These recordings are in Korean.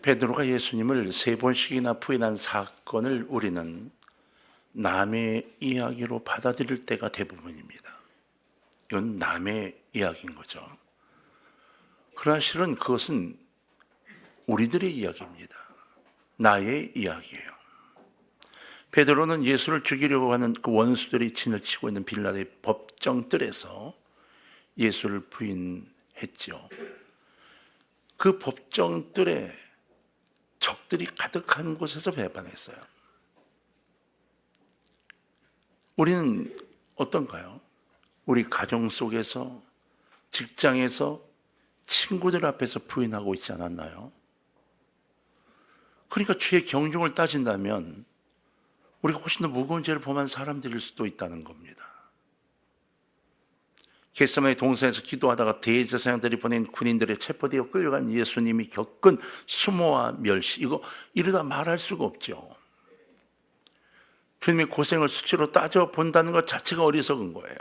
베드로가 예수님을 3번씩이나 부인한 사건을 우리는 남의 이야기로 받아들일 때가 대부분입니다. 이건 남의 이야기인 거죠. 그러나 실은 그것은 우리들의 이야기입니다. 나의 이야기예요. 베드로는 예수를 죽이려고 하는 그 원수들이 진을 치고 있는 빌라도의 법정뜰에서 예수를 부인했죠. 그 법정뜰에 적들이 가득한 곳에서 배반했어요. 우리는 어떤가요? 우리 가정 속에서, 직장에서, 친구들 앞에서 부인하고 있지 않았나요? 그러니까 주의 경중을 따진다면 우리가 훨씬 더 무거운 죄를 범한 사람들일 수도 있다는 겁니다. 겟세마네 동산에서 기도하다가 대제사장들이 보낸 군인들의 체포되어 끌려간 예수님이 겪은 수모와 멸시, 이거 이르다 말할 수가 없죠. 주님의 고생을 수치로 따져본다는 것 자체가 어리석은 거예요.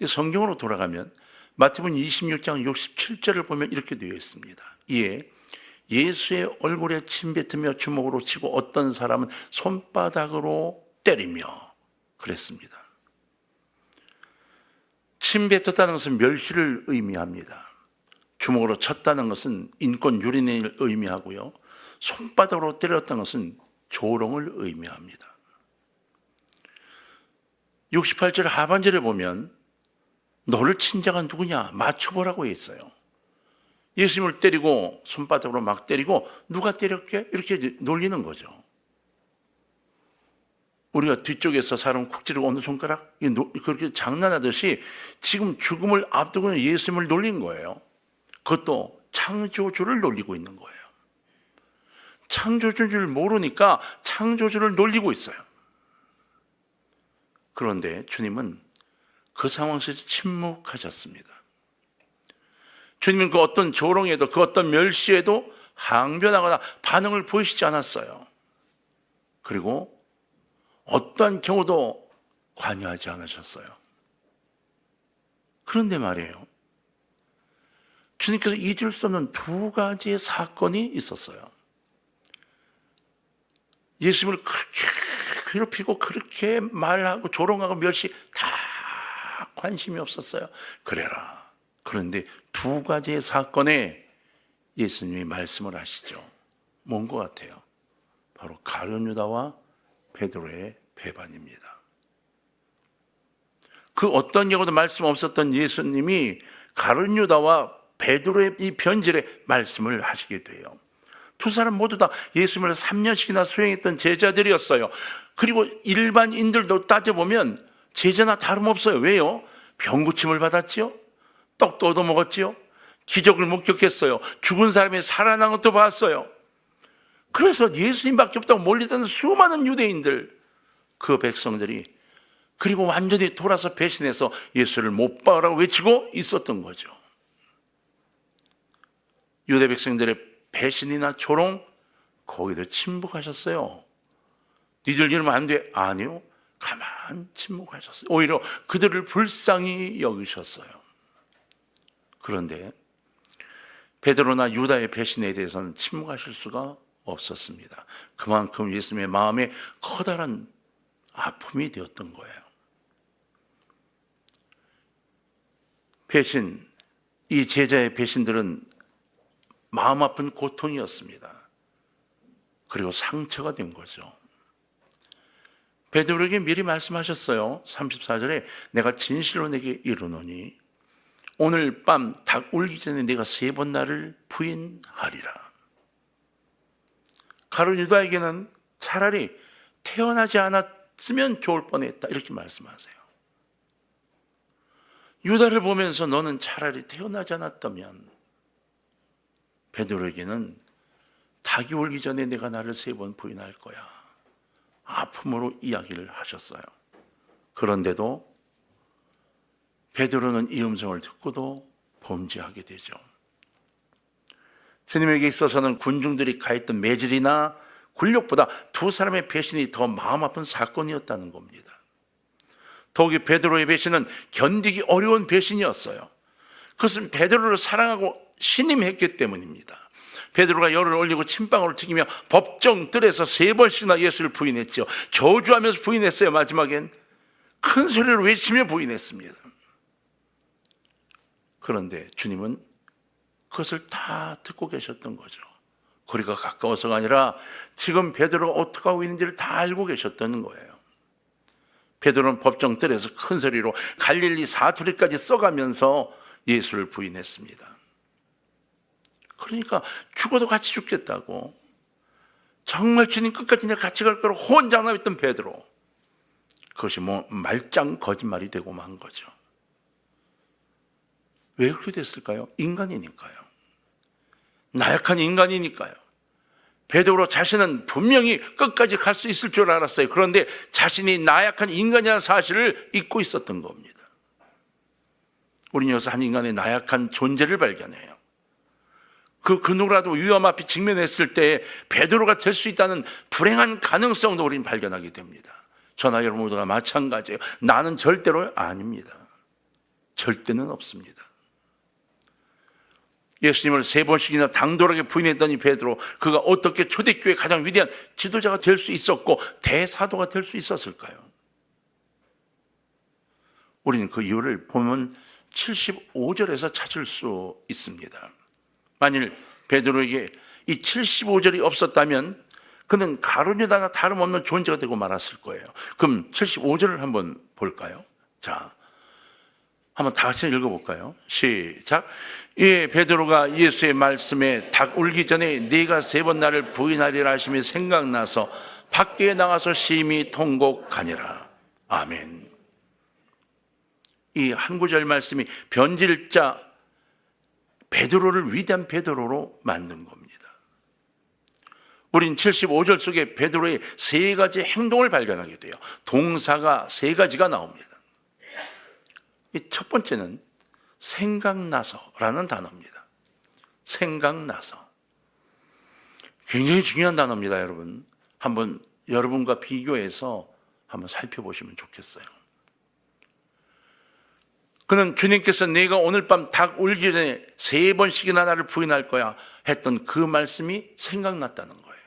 성경으로 돌아가면 마태복음 26장 67절을 보면 이렇게 되어 있습니다. 이에 예수의 얼굴에 침 뱉으며 주먹으로 치고 어떤 사람은 손바닥으로 때리며 그랬습니다. 침 뱉었다는 것은 멸시를 의미합니다. 주먹으로 쳤다는 것은 인권 유린을 의미하고요. 손바닥으로 때렸다는 것은 조롱을 의미합니다. 68절 하반절에 보면 너를 친 자가 누구냐 맞춰보라고 했어요. 예수님을 때리고 손바닥으로 막 때리고 누가 때렸게? 이렇게 놀리는 거죠. 우리가 뒤쪽에서 사람 쿡 찌르고 어느 손가락? 그렇게 장난하듯이 지금 죽음을 앞두고 예수님을 놀린 거예요. 그것도 창조주를 놀리고 있는 거예요. 창조주를 모르니까 창조주를 놀리고 있어요. 그런데 주님은 그 상황 속에서 침묵하셨습니다. 주님은 그 어떤 조롱에도 그 어떤 멸시에도 항변하거나 반응을 보이시지 않았어요. 그리고 어떤 경우도 관여하지 않으셨어요. 그런데 말이에요, 주님께서 잊을 수 없는 2가지의 사건이 있었어요. 예수님을 그렇게 괴롭히고 그렇게 말하고 조롱하고 멸시 다 관심이 없었어요. 그래라. 그런데 2가지의 사건에 예수님이 말씀을 하시죠. 뭔 것 같아요? 바로 가룟 유다와 베드로의 배반입니다. 그 어떤 경우도 말씀 없었던 예수님이 가룟 유다와 베드로의 이 변질에 말씀을 하시게 돼요. 2 사람 모두 다 예수님을 3년씩이나 수행했던 제자들이었어요. 그리고 일반인들도 따져보면 제자나 다름없어요. 왜요? 병고침을 받았지요? 떡도 얻어먹었지요? 기적을 목격했어요. 죽은 사람이 살아난 것도 봤어요. 그래서 예수님밖에 없다고 몰리던 수많은 유대인들, 그 백성들이 그리고 완전히 돌아서 배신해서 예수를 못 박으라고 외치고 있었던 거죠. 유대 백성들의 배신이나 조롱, 거기도 침묵하셨어요. 니들 이러면 안 돼. 아니요, 가만 침묵하셨어요. 오히려 그들을 불쌍히 여기셨어요. 그런데 베드로나 유다의 배신에 대해서는 침묵하실 수가 없었습니다. 그만큼 예수님의 마음에 커다란 아픔이 되었던 거예요. 배신, 이 제자의 배신들은 마음 아픈 고통이었습니다. 그리고 상처가 된 거죠. 베드로에게 미리 말씀하셨어요. 34절에 내가 진실로 내게 이르노니 오늘 밤 닭 울기 전에 내가 3번 나를 부인하리라. 가룟 유다에게는 차라리 태어나지 않았으면 좋을 뻔했다, 이렇게 말씀하세요. 유다를 보면서 너는 차라리 태어나지 않았다면, 베드로에게는 닭이 울기 전에 내가 나를 3번 부인할 거야, 아픔으로 이야기를 하셨어요. 그런데도 베드로는 이 음성을 듣고도 범죄하게 되죠. 주님에게 있어서는 군중들이 가했던 매질이나 굴욕보다 2 사람의 배신이 더 마음 아픈 사건이었다는 겁니다. 더욱이 베드로의 배신은 견디기 어려운 배신이었어요. 그것은 베드로를 사랑하고 신임했기 때문입니다. 베드로가 열을 올리고 침방울을 튀기며 법정 뜰에서 3번씩이나 예수를 부인했죠. 저주하면서 부인했어요. 마지막엔 큰 소리로 외치며 부인했습니다. 그런데 주님은 그것을 다 듣고 계셨던 거죠. 거리가 가까워서가 아니라 지금 베드로가 어떻게 하고 있는지를 다 알고 계셨다는 거예요. 베드로는 법정 뜰에서 큰 소리로 갈릴리 사투리까지 써가면서 예수를 부인했습니다. 그러니까 죽어도 같이 죽겠다고, 정말 주님 끝까지 내가 같이 갈 거라고 혼자 남았던 베드로, 그것이 말짱 거짓말이 되고 만 거죠. 왜 그렇게 됐을까요? 인간이니까요. 나약한 인간이니까요. 베드로 자신은 분명히 끝까지 갈 수 있을 줄 알았어요. 그런데 자신이 나약한 인간이라는 사실을 잊고 있었던 겁니다. 우리는 여기서 한 인간의 나약한 존재를 발견해요. 그 누구라도 위험 앞에 직면했을 때 베드로가 될 수 있다는 불행한 가능성도 우리는 발견하게 됩니다. 저나 여러분 모두가 마찬가지예요. 나는 절대로 아닙니다. 절대는 없습니다. 예수님을 3번씩이나 당돌하게 부인했던 이 베드로, 그가 어떻게 초대교회의 가장 위대한 지도자가 될 수 있었고 대사도가 될 수 있었을까요? 우리는 그 이유를 보면 75절에서 찾을 수 있습니다. 만일 베드로에게 이 75절이 없었다면 그는 가룟유다나 다름없는 존재가 되고 말았을 거예요. 그럼 75절을 한번 볼까요? 자, 한번 다 같이 읽어볼까요? 시작. 예, 베드로가 예수의 말씀에 닭 울기 전에 네가 3번 나를 부인하리라 하심이 생각나서 밖에 나가서 심히 통곡하니라. 아멘. 이 한 구절 말씀이 변질자 베드로를 위대한 베드로로 만든 겁니다. 우린 75절 속에 베드로의 3가지 행동을 발견하게 돼요. 동사가 3가지가 나옵니다. 이 첫 번째는 생각나서라는 단어입니다. 생각나서. 굉장히 중요한 단어입니다, 여러분. 한번 여러분과 비교해서 한번 살펴보시면 좋겠어요. 그는 주님께서 내가 오늘 밤 닭 울기 전에 3번씩이나 나를 부인할 거야 했던 그 말씀이 생각났다는 거예요.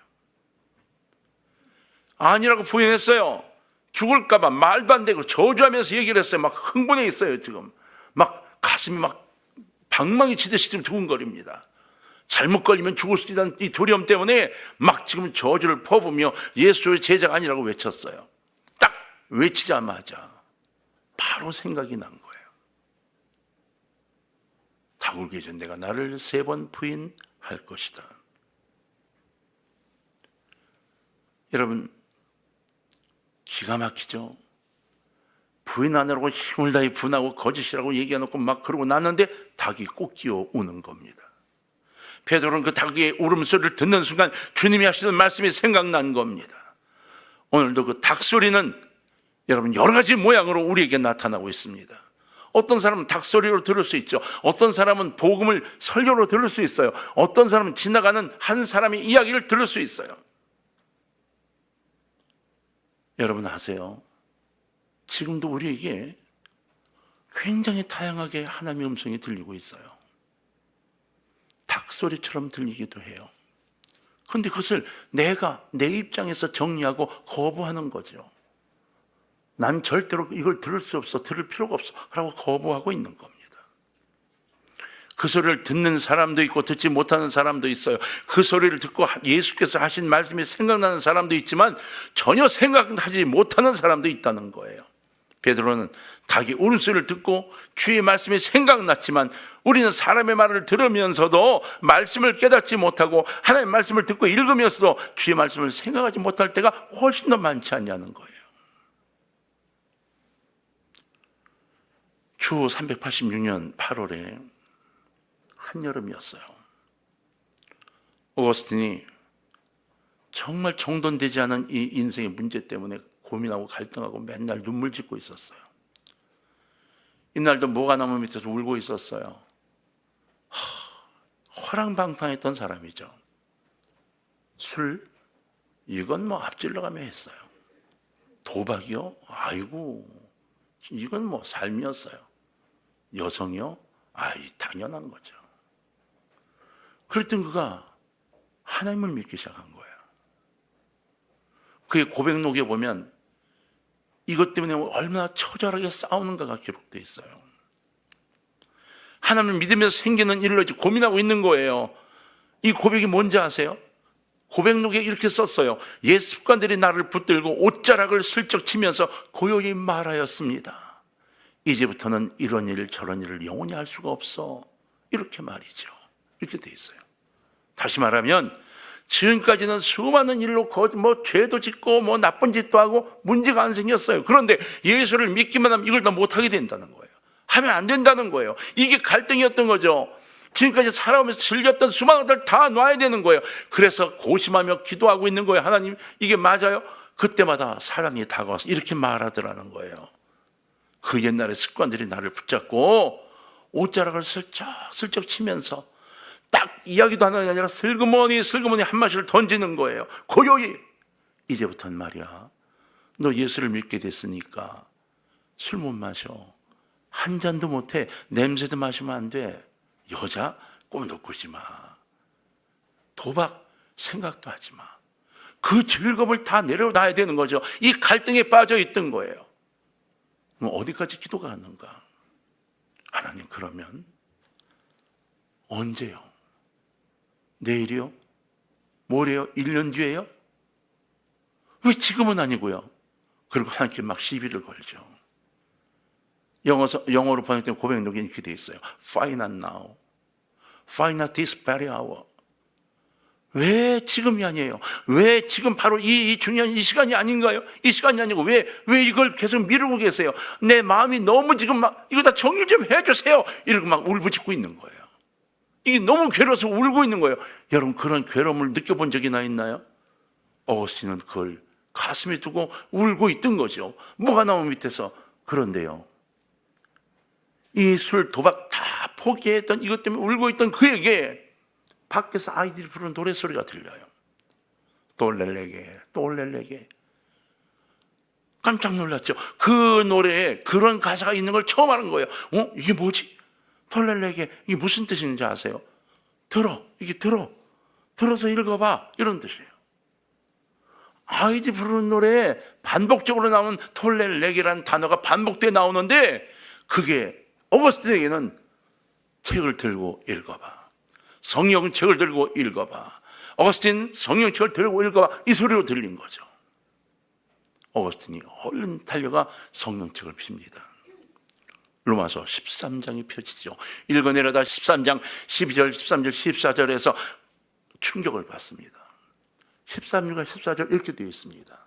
아니라고 부인했어요. 죽을까봐 말도 안 되고 저주하면서 얘기를 했어요. 막 흥분해 있어요. 지금 막 가슴이 막 방망이 치듯이 지금 두근거립니다. 잘못 걸리면 죽을 수 있다는 이 두려움 때문에 막 지금 저주를 퍼부으며 예수의 제자가 아니라고 외쳤어요. 딱 외치자마자 바로 생각이 난 거예요. 닭 울기 전 내가 나를 3번 부인할 것이다. 여러분, 기가 막히죠? 부인하느라고 힘을 다해 분하고 거짓이라고 얘기해놓고 막 그러고 났는데 닭이 꼭 끼어 우는 겁니다. 베드로는 그 닭의 울음소리를 듣는 순간 주님이 하시는 말씀이 생각난 겁니다. 오늘도 그 닭소리는 여러분 여러 가지 모양으로 우리에게 나타나고 있습니다. 어떤 사람은 닭소리로 들을 수 있죠. 어떤 사람은 복음을 설교로 들을 수 있어요. 어떤 사람은 지나가는 한 사람의 이야기를 들을 수 있어요. 여러분 아세요? 지금도 우리에게 굉장히 다양하게 하나님의 음성이 들리고 있어요. 닭소리처럼 들리기도 해요. 그런데 그것을 내가 내 입장에서 정리하고 거부하는 거죠. 난 절대로 이걸 들을 수 없어, 들을 필요가 없어 라고 거부하고 있는 겁니다. 그 소리를 듣는 사람도 있고 듣지 못하는 사람도 있어요. 그 소리를 듣고 예수께서 하신 말씀이 생각나는 사람도 있지만 전혀 생각하지 못하는 사람도 있다는 거예요. 베드로는 닭의 울음소리를 듣고 주의 말씀이 생각났지만 우리는 사람의 말을 들으면서도 말씀을 깨닫지 못하고 하나님의 말씀을 듣고 읽으면서도 주의 말씀을 생각하지 못할 때가 훨씬 더 많지 않냐는 거예요. 주 386년 8월에 한여름이었어요. 오거스틴이 정말 정돈되지 않은 이 인생의 문제 때문에 고민하고 갈등하고 맨날 눈물 짓고 있었어요. 이날도 모가나무 밑에서 울고 있었어요. 허랑방탕했던 사람이죠. 술, 이건 뭐 앞질러가며 했어요. 도박이요? 아이고, 이건 뭐 삶이었어요. 여성이요? 아이, 당연한 거죠. 그랬던 그가 하나님을 믿기 시작한 거예요. 그의 고백록에 보면 이것 때문에 얼마나 처절하게 싸우는가가 기록되어 있어요. 하나님을 믿으면서 생기는 일로 고민하고 있는 거예요. 이 고백이 뭔지 아세요? 고백록에 이렇게 썼어요. 옛 습관들이 나를 붙들고 옷자락을 슬쩍 치면서 고요히 말하였습니다. 이제부터는 이런 일 저런 일을 영원히 할 수가 없어. 이렇게 말이죠. 이렇게 돼 있어요. 다시 말하면 지금까지는 수많은 일로 죄도 짓고 나쁜 짓도 하고 문제가 안 생겼어요. 그런데 예수를 믿기만 하면 이걸 다 못하게 된다는 거예요. 하면 안 된다는 거예요. 이게 갈등이었던 거죠. 지금까지 살아오면서 즐겼던 수많은 것들 다 놔야 되는 거예요. 그래서 고심하며 기도하고 있는 거예요. 하나님, 이게 맞아요? 그때마다 사랑이 다가와서 이렇게 말하더라는 거예요. 그 옛날의 습관들이 나를 붙잡고 옷자락을 슬쩍 치면서 딱 이야기도 하는 게 아니라 슬그머니 한 마디를 던지는 거예요. 고요히. 이제부터는 말이야, 너 예수를 믿게 됐으니까 술 못 마셔. 한 잔도 못해. 냄새도 마시면 안 돼. 여자 꿈도 꾸지 마. 도박 생각도 하지 마. 그 즐거움을 다 내려놔야 되는 거죠. 이 갈등에 빠져 있던 거예요. 어디까지 기도가 가는가? 하나님, 그러면 언제요? 내일이요? 모레요? 1년 뒤에요? 왜 지금은 아니고요? 그리고 하나님께 막 시비를 걸죠. 영어로 번역된 고백록에 이렇게 되어 있어요. Why not now? Why not this very hour? 왜 지금이 아니에요? 왜 지금 바로 이 중요한 이 시간이 아닌가요? 이 시간이 아니고 왜 이걸 계속 미루고 계세요? 내 마음이 너무 지금 이거 다 정리 좀 해주세요. 이러고 막 울부짖고 있는 거예요. 이게 너무 괴로워서 울고 있는 거예요. 여러분, 그런 괴로움을 느껴본 적이나 있나요? 어거스틴은 그걸 가슴에 두고 울고 있던 거죠. 뭐가 나오면 밑에서. 그런데요, 이 술, 도박 다 포기했던 이것 때문에 울고 있던 그에게 밖에서 아이들이 부르는 노래소리가 들려요. 똘렐레게. 깜짝 놀랐죠. 그 노래에 그런 가사가 있는 걸 처음 아는 거예요. 이게 뭐지? 똘렐레게, 이게 무슨 뜻인지 아세요? 들어서 읽어봐, 이런 뜻이에요. 아이들이 부르는 노래에 반복적으로 나오는 톨렐레게라는 단어가 반복되어 나오는데, 그게 어거스틴에게는 책을 들고 읽어봐, 성경책을 들고 읽어봐, 어거스틴 성경책을 들고 읽어봐, 이 소리로 들린 거죠. 어거스틴이 얼른 달려가 성경책을 핍니다. 로마서 13장이 펴지죠. 읽어내려다 13장 12절, 13절, 14절에서 충격을 받습니다. 13절과 14절 이렇게 되어 있습니다.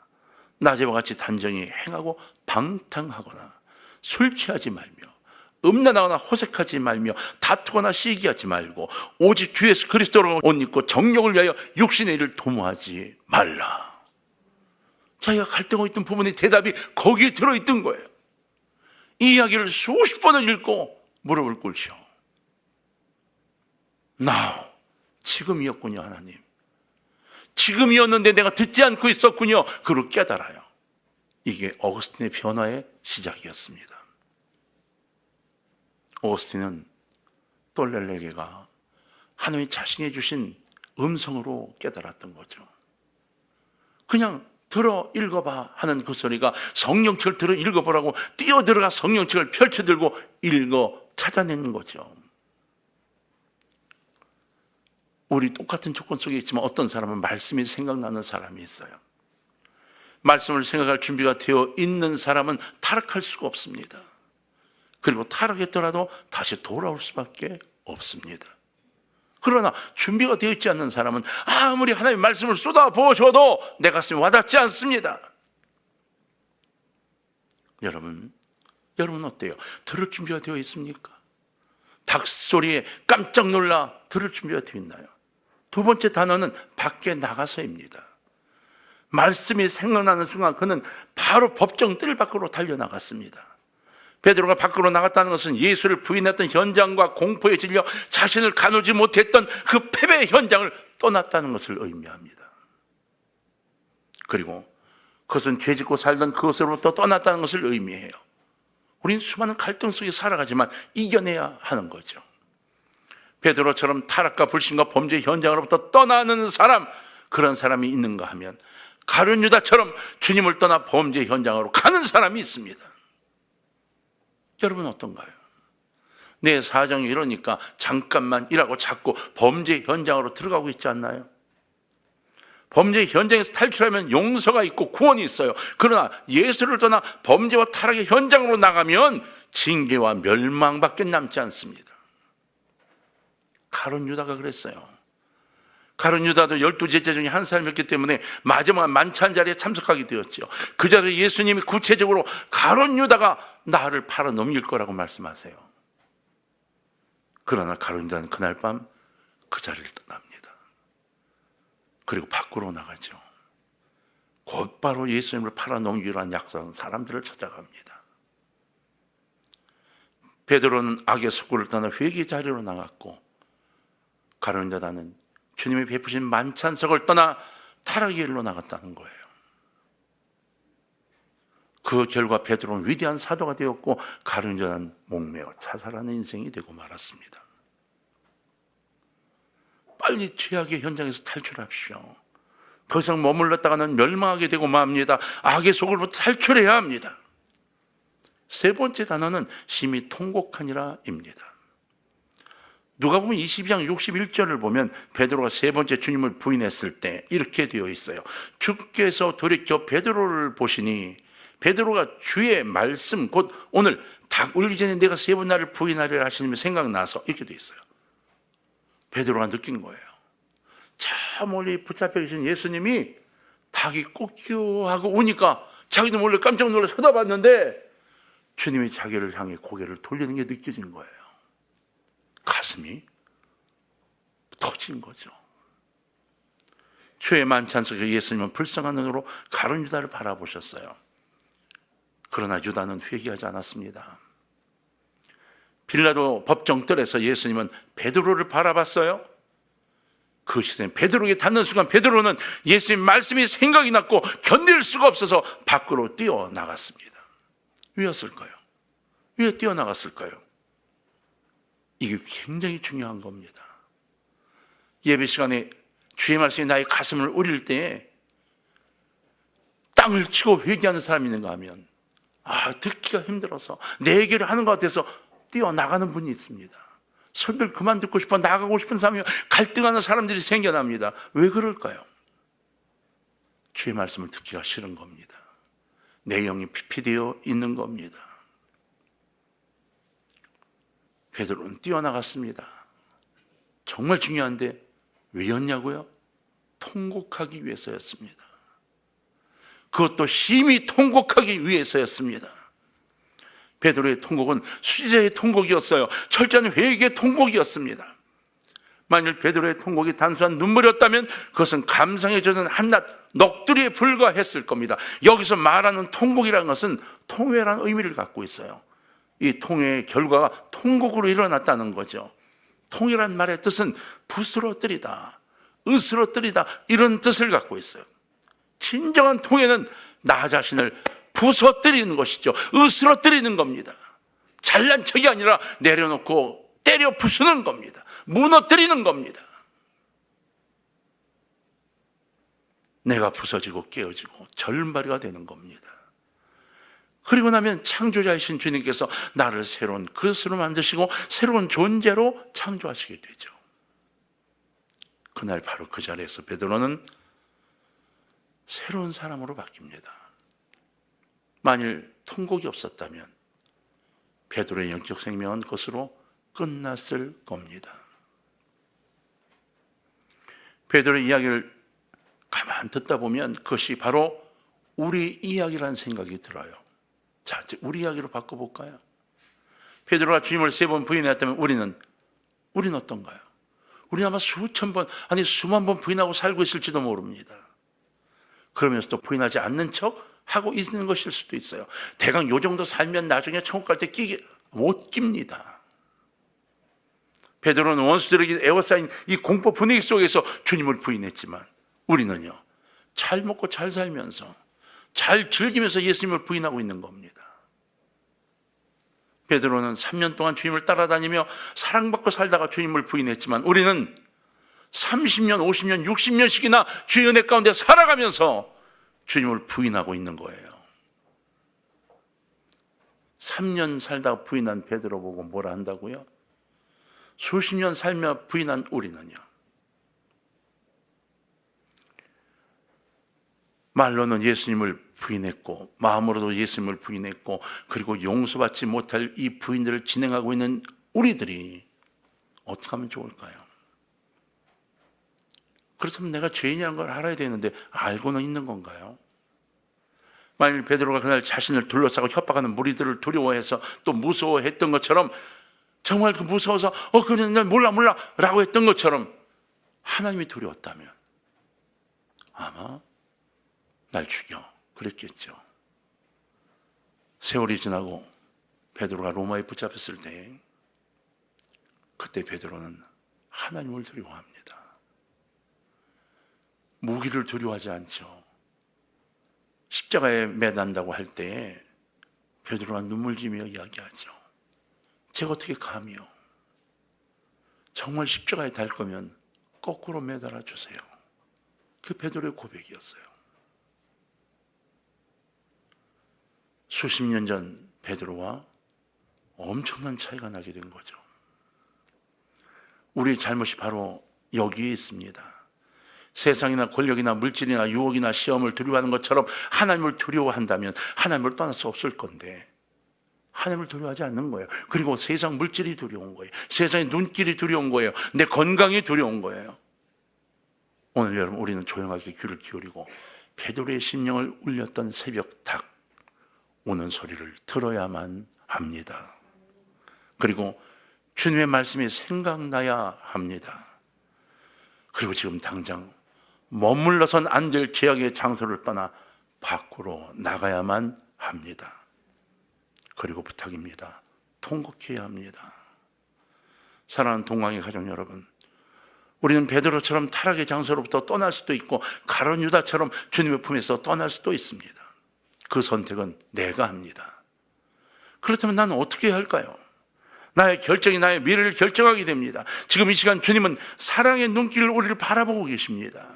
낮에와 같이 단정히 행하고 방탕하거나 술 취하지 말며 음란하거나 호색하지 말며 다투거나 시기하지 말고 오직 주 예수 그리스도로 옷 입고 정욕을 위하여 육신의 일을 도모하지 말라. 자기가 갈등하고 있던 부분의 대답이 거기에 들어있던 거예요. 이 이야기를 수십 번을 읽고 무릎을 꿇죠. Now, 지금이었군요. 하나님, 지금이었는데 내가 듣지 않고 있었군요. 그로 깨달아요. 이게 어거스틴의 변화의 시작이었습니다. 어거스틴은 똘렐레게가 하나님이 자신이 주신 음성으로 깨달았던 거죠. 그냥 들어 읽어봐 하는 그 소리가 성경책을 들어 읽어보라고 뛰어들어가 성경책을 펼쳐들고 읽어 찾아내는 거죠. 우리 똑같은 조건 속에 있지만 어떤 사람은 말씀이 생각나는 사람이 있어요. 말씀을 생각할 준비가 되어 있는 사람은 타락할 수가 없습니다. 그리고 타락했더라도 다시 돌아올 수밖에 없습니다. 그러나 준비가 되어 있지 않는 사람은 아무리 하나님의 말씀을 쏟아부어줘도 내 가슴에 와닿지 않습니다. 여러분 어때요? 들을 준비가 되어 있습니까? 닭소리에 깜짝 놀라 들을 준비가 되어 있나요? 두 번째 단어는 밖에 나가서입니다. 말씀이 생각나는 순간 그는 바로 법정 뜰 밖으로 달려나갔습니다. 베드로가 밖으로 나갔다는 것은 예수를 부인했던 현장과 공포에 질려 자신을 가누지 못했던 그 패배 현장을 떠났다는 것을 의미합니다. 그리고 그것은 죄짓고 살던 그것으로부터 떠났다는 것을 의미해요. 우리는 수많은 갈등 속에 살아가지만 이겨내야 하는 거죠. 베드로처럼 타락과 불신과 범죄 현장으로부터 떠나는 사람, 그런 사람이 있는가 하면 가룟 유다처럼 주님을 떠나 범죄 현장으로 가는 사람이 있습니다. 여러분 어떤가요? 내 사정이 이러니까 잠깐만 일하고 자꾸 범죄 현장으로 들어가고 있지 않나요? 범죄 현장에서 탈출하면 용서가 있고 구원이 있어요. 그러나 예수를 떠나 범죄와 타락의 현장으로 나가면 징계와 멸망밖에 남지 않습니다. 가룟 유다가 그랬어요. 가룟 유다도 12제자 중에 한 사람이었기 때문에 마지막 만찬 자리에 참석하게 되었죠. 그 자리에 예수님이 구체적으로 가룟 유다가 나를 팔아 넘길 거라고 말씀하세요. 그러나 가룟 유다는 그날 밤 그 자리를 떠납니다. 그리고 밖으로 나가죠. 곧바로 예수님을 팔아 넘기라는 약속한 사람들을 찾아갑니다. 베드로는 악의 속구를 떠나 회개 자리로 나갔고, 가룟 유다는 주님이 베푸신 만찬석을 떠나 타락의 길로 나갔다는 거예요. 그 결과 베드로는 위대한 사도가 되었고, 가룟 유다는 목매어 자살하는 인생이 되고 말았습니다. 빨리 죄악의 현장에서 탈출합시오. 더 이상 머물렀다가는 멸망하게 되고 맙니다. 악의 속으로부터 탈출해야 합니다. 세 번째 단어는 심히 통곡하니라입니다. 누가복음 22장 61절을 보면 베드로가 세 번째 주님을 부인했을 때 이렇게 되어 있어요. 주께서 돌이켜 베드로를 보시니 베드로가 주의 말씀, 곧 오늘 닭 울기 전에 내가 세 번 나를 부인하리라 하시는 생각나서 이렇게 되어 있어요. 베드로가 느낀 거예요. 저 멀리 붙잡혀 계신 예수님이 닭이 꼬끼요 하고 오니까 자기도 몰래 깜짝 놀라 쳐다봤는데 주님이 자기를 향해 고개를 돌리는 게 느껴진 거예요. 가슴이 터진 거죠. 죄의 만찬석에 예수님은 불쌍한 눈으로 가룟 유다를 바라보셨어요. 그러나 유다는 회개하지 않았습니다. 빌라도 법정뜰에서 예수님은 베드로를 바라봤어요. 그 시선이 베드로에게 닿는 순간 베드로는 예수님 말씀이 생각이 났고 견딜 수가 없어서 밖으로 뛰어나갔습니다. 왜였을까요? 왜 뛰어나갔을까요? 이게 굉장히 중요한 겁니다. 예배 시간에 주의 말씀이 나의 가슴을 울릴 때에 땅을 치고 회개하는 사람이 있는가 하면 듣기가 힘들어서 내 얘기를 하는 것 같아서 뛰어나가는 분이 있습니다. 설교를 그만 듣고 싶어 나가고 싶은 사람이 갈등하는 사람들이 생겨납니다. 왜 그럴까요? 주의 말씀을 듣기가 싫은 겁니다. 내 영이 피폐되어 있는 겁니다. 베드로는 뛰어나갔습니다. 정말 중요한데 왜였냐고요? 통곡하기 위해서였습니다. 그것도 심히 통곡하기 위해서였습니다. 베드로의 통곡은 수제의 통곡이었어요. 철저한 회개의 통곡이었습니다. 만일 베드로의 통곡이 단순한 눈물이었다면 그것은 감상에 젖은 한낱 넋두리에 불과했을 겁니다. 여기서 말하는 통곡이라는 것은 통회라는 의미를 갖고 있어요. 이 통회의 결과가 통곡으로 일어났다는 거죠. 통회란 말의 뜻은 부스러뜨리다, 으스러뜨리다 이런 뜻을 갖고 있어요. 진정한 통회는 나 자신을 부서뜨리는 것이죠. 으스러뜨리는 겁니다. 잘난 척이 아니라 내려놓고 때려 부수는 겁니다. 무너뜨리는 겁니다. 내가 부서지고 깨어지고 절름발이가 되는 겁니다. 그리고 나면 창조자이신 주님께서 나를 새로운 그릇으로 만드시고 새로운 존재로 창조하시게 되죠. 그날 바로 그 자리에서 베드로는 새로운 사람으로 바뀝니다. 만일 통곡이 없었다면 베드로의 영적 생명은 그것으로 끝났을 겁니다. 베드로의 이야기를 가만 듣다 보면 그것이 바로 우리 이야기라는 생각이 들어요. 자, 이제 우리 이야기로 바꿔볼까요? 베드로가 주님을 3번 부인했다면 우리는 어떤가요? 우리는 아마 수천 번, 아니 수만 번 부인하고 살고 있을지도 모릅니다. 그러면서도 부인하지 않는 척 하고 있는 것일 수도 있어요. 대강 요 정도 살면 나중에 천국 갈 때 못 깁니다. 베드로는 원수들에게 에워싸인 이 공포 분위기 속에서 주님을 부인했지만 우리는요, 잘 먹고 잘 살면서 잘 즐기면서 예수님을 부인하고 있는 겁니다. 베드로는 3년 동안 주님을 따라다니며 사랑받고 살다가 주님을 부인했지만 우리는 30년, 50년, 60년씩이나 주의 은혜 가운데 살아가면서 주님을 부인하고 있는 거예요. 3년 살다 부인한 베드로 보고 뭐라 한다고요? 수십 년 살며 부인한 우리는요. 말로는 예수님을 부인했고 마음으로도 예수님을 부인했고 그리고 용서받지 못할 이 부인들을 진행하고 있는 우리들이 어떻게 하면 좋을까요? 그렇다면 내가 죄인이라는 걸 알아야 되는데 알고는 있는 건가요? 만일 베드로가 그날 자신을 둘러싸고 협박하는 무리들을 두려워해서 또 무서워했던 것처럼 정말 그 무서워서 그냥 난 몰라 라고 했던 것처럼 하나님이 두려웠다면 아마 날 죽여 그랬겠죠. 세월이 지나고 베드로가 로마에 붙잡혔을 때 그때 베드로는 하나님을 두려워합니다. 무기를 두려워하지 않죠. 십자가에 매단다고 할 때 베드로가 눈물 지며 이야기하죠. 제가 어떻게 감히요? 정말 십자가에 달 거면 거꾸로 매달아 주세요. 그 베드로의 고백이었어요. 수십 년 전 베드로와 엄청난 차이가 나게 된 거죠. 우리의 잘못이 바로 여기에 있습니다. 세상이나 권력이나 물질이나 유혹이나 시험을 두려워하는 것처럼 하나님을 두려워한다면 하나님을 떠날 수 없을 건데 하나님을 두려워하지 않는 거예요. 그리고 세상 물질이 두려운 거예요. 세상의 눈길이 두려운 거예요. 내 건강이 두려운 거예요. 오늘 여러분 우리는 조용하게 귀를 기울이고 베드로의 심령을 울렸던 새벽 닭 오는 소리를 들어야만 합니다. 그리고 주님의 말씀이 생각나야 합니다. 그리고 지금 당장 머물러선 안 될 죄악의 장소를 떠나 밖으로 나가야만 합니다. 그리고 부탁입니다. 통곡해야 합니다. 사랑하는 동광의 가족 여러분, 우리는 베드로처럼 타락의 장소로부터 떠날 수도 있고 가룟 유다처럼 주님의 품에서 떠날 수도 있습니다. 그 선택은 내가 합니다. 그렇다면 나는 어떻게 해야 할까요? 나의 결정이 나의 미래를 결정하게 됩니다. 지금 이 시간 주님은 사랑의 눈길을 우리를 바라보고 계십니다.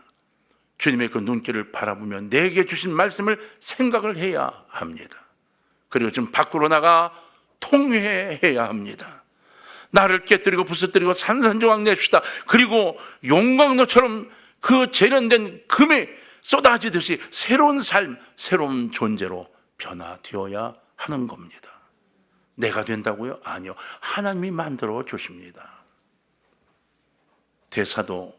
주님의 그 눈길을 바라보며 내게 주신 말씀을 생각을 해야 합니다. 그리고 좀 밖으로 나가 통회해야 합니다. 나를 깨뜨리고 부서뜨리고 산산조각 냅시다. 그리고 용광로처럼 그 재련된 금이 쏟아지듯이 새로운 삶, 새로운 존재로 변화되어야 하는 겁니다. 내가 된다고요? 아니요. 하나님이 만들어 주십니다. 대사도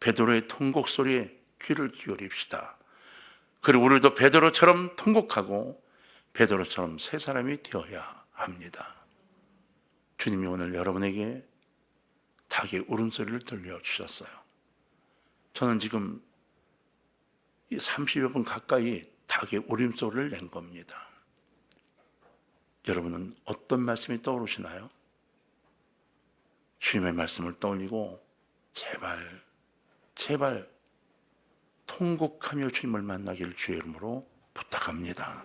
베드로의 통곡 소리에 귀를 기울입시다. 그리고 우리도 베드로처럼 통곡하고 베드로처럼 새 사람이 되어야 합니다. 주님이 오늘 여러분에게 닭의 울음소리를 들려주셨어요. 저는 지금 30여 분 가까이 닭의 울음소리를 낸 겁니다. 여러분은 어떤 말씀이 떠오르시나요? 주님의 말씀을 떠올리고 제발 통곡하며 주님을 만나기를 주의 이름으로 부탁합니다.